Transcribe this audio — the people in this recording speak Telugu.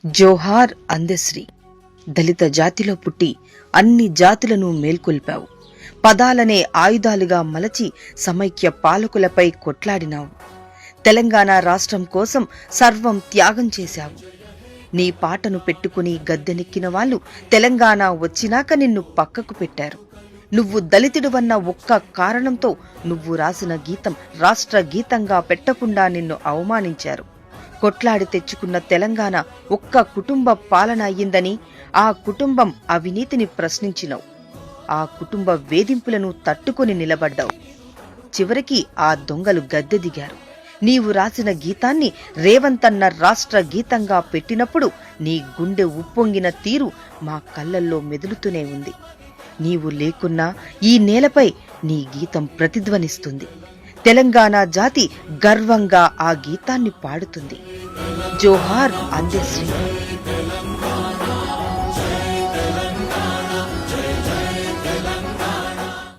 జోహార్ అందశ్రీ. దళిత జాతిలో పుట్టి అన్ని జాతులను మేల్కొల్పావు. పదాలనే ఆయుధాలుగా మలచి సమైక్య పాలకులపై కొట్లాడినావు. తెలంగాణ రాష్ట్రం కోసం సర్వం త్యాగం చేశావు. నీ పాటను పెట్టుకుని గద్దెనెక్కిన వాళ్ళు తెలంగాణ వచ్చినాక నిన్ను పక్కకు పెట్టారు. నువ్వు దళితుడివన్న ఒక్క కారణంతో నువ్వు రాసిన గీతం రాష్ట్ర గీతంగా పెట్టకుండా నిన్ను అవమానించారు. కొట్లాడి తెచ్చుకున్న తెలంగాణ ఒక్క కుటుంబ పాలన అయ్యిందని ఆ కుటుంబం అవినీతిని ప్రశ్నించినావు. ఆ కుటుంబ వేధింపులను తట్టుకొని నిలబడ్డావు. చివరికి ఆ దొంగలు గద్దె దిగారు. నీవు రాసిన గీతాన్ని రేవంత్ అన్న రాష్ట్ర గీతంగా పెట్టినప్పుడు నీ గుండె ఉప్పొంగిన తీరు మా కళ్ళల్లో మెదులుతూనే ఉంది. నీవు లేకున్నా ఈ నేలపై నీ గీతం ప్రతిధ్వనిస్తుంది. తెలంగాణ జాతి గర్వంగా ఆ గీతాన్ని పాడుతుంది. జోహార్ అందశ్రీ.